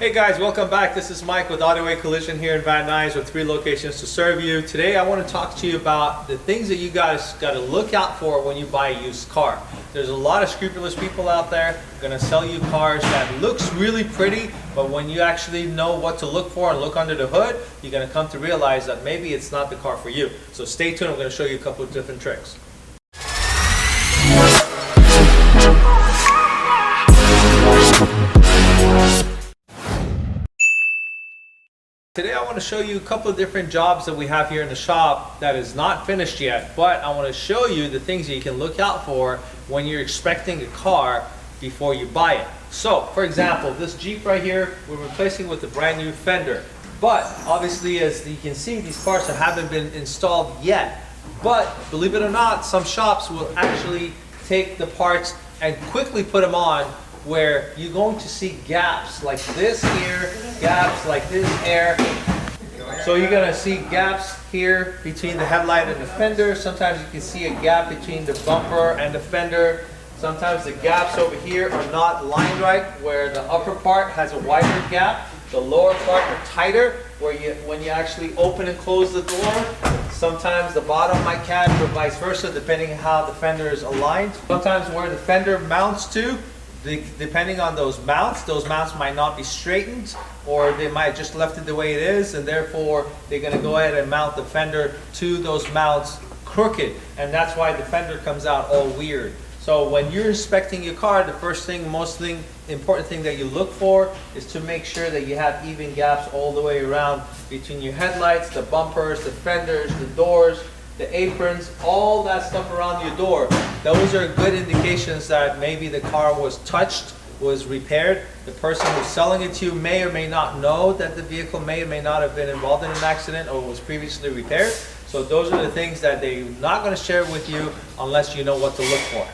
Hey guys, welcome back. This is Mike with AutoWay Collision here in Van Nuys with 3 locations to serve you. Today I want to talk to you about the things that you guys got to look out for when you buy a used car. There's a lot of scrupulous people out there going to sell you cars that looks really pretty, but when you actually know what to look for and look under the hood, you're going to come to realize that maybe it's not the car for you. So stay tuned, I'm going to show you a couple of different tricks. Today I want to show you a couple of different jobs that we have here in the shop that is not finished yet, but I want to show you the things that you can look out for when you're expecting a car before you buy it. So, for example, this Jeep right here, we're replacing with a brand new fender. But obviously, as you can see, these parts haven't been installed yet. But believe it or not, some shops will actually take the parts and quickly put them on, where you're going to see gaps like this here, gaps like this here. So you're going to see gaps here between the headlight and the fender. Sometimes you can see a gap between the bumper and the fender. Sometimes the gaps over here are not lined right, where the upper part has a wider gap, the lower part are tighter, where when you actually open and close the door, sometimes the bottom might catch or vice versa, depending on how the fender is aligned. Sometimes where the fender mounts to, depending on those mounts might not be straightened, or they might just left it the way it is, and therefore they're going to go ahead and mount the fender to those mounts crooked, and that's why the fender comes out all weird. So when you're inspecting your car, the first thing, important thing that you look for is to make sure that you have even gaps all the way around between your headlights, the bumpers, the fenders, the doors, the aprons, all that stuff around your door. Those are good indications that maybe the car was touched, was repaired. The person who's selling it to you may or may not know that the vehicle may or may not have been involved in an accident or was previously repaired. So those are the things that they're not going to share with you unless you know what to look for.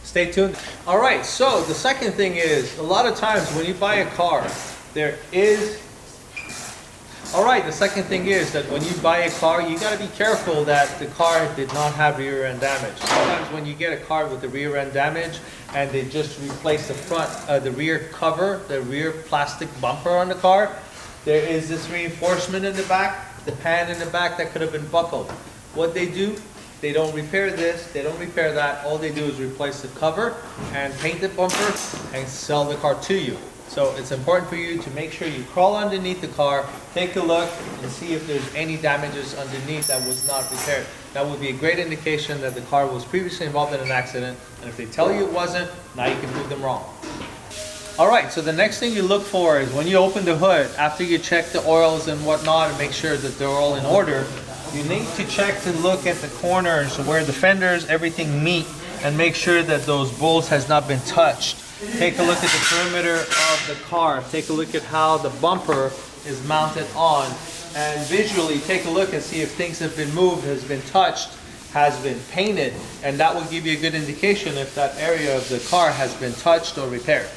Stay tuned. All right, so the second thing is, a lot of times when you buy a car, the second thing is that when you buy a car, you got to be careful that the car did not have rear end damage. Sometimes when you get a car with the rear end damage and they just replace the rear cover, the rear plastic bumper on the car, there is this reinforcement in the back, the pan in the back that could have been buckled. What they do, they don't repair this, they don't repair that. All they do is replace the cover and paint the bumper and sell the car to you. So it's important for you to make sure you crawl underneath the car, take a look, and see if there's any damages underneath that was not repaired. That would be a great indication that the car was previously involved in an accident, and if they tell you it wasn't, now you can prove them wrong. Alright, so the next thing you look for is when you open the hood, after you check the oils and whatnot and make sure that they're all in order, you need to check to look at the corners where the fenders, everything meet, and make sure that those bolts has not been touched. Take a look at the perimeter of the car. Take a look at how the bumper is mounted on, and visually take a look and see if things have been moved, has been touched, has been painted, and that will give you a good indication if that area of the car has been touched or repaired.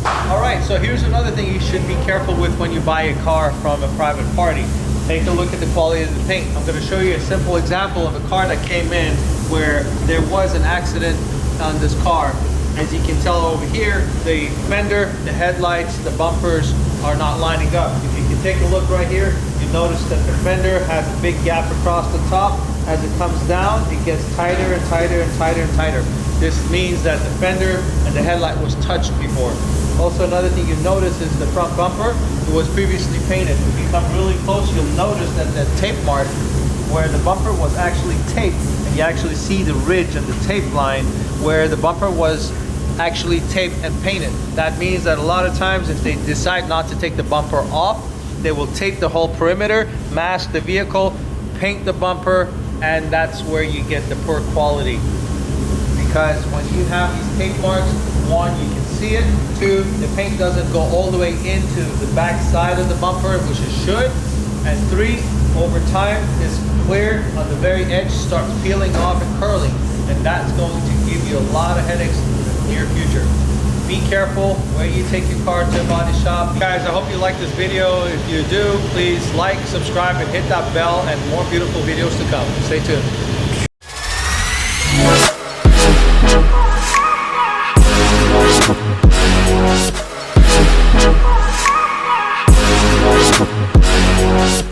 Alright, so here's another thing you should be careful with when you buy a car from a private party. Take a look at the quality of the paint. I'm going to show you a simple example of a car that came in where there was an accident on this car. As you can tell over here, the fender, the headlights, the bumpers are not lining up. If you can take a look right here, you notice that the fender has a big gap across the top. As it comes down, it gets tighter and tighter and tighter and tighter. This means that the fender and the headlight was touched before. Also, another thing you notice is the front bumper. It was previously painted. If you come really close, you'll notice that the tape mark where the bumper was actually taped, and you actually see the ridge and the tape line where the bumper was actually taped and painted. That means that a lot of times if they decide not to take the bumper off, they will tape the whole perimeter, mask the vehicle, paint the bumper, and that's where you get the poor quality. Because when you have these tape marks, one, you can see it, two, the paint doesn't go all the way into the back side of the bumper, which it should, and three, over time, this clear on the very edge starts peeling off and curling, and that's going to give you a lot of headaches in the near future. Be careful where you take your car to a body shop. Guys, I hope you like this video. If you do, please like, subscribe, and hit that bell, and more beautiful videos to come. Stay tuned. Bye.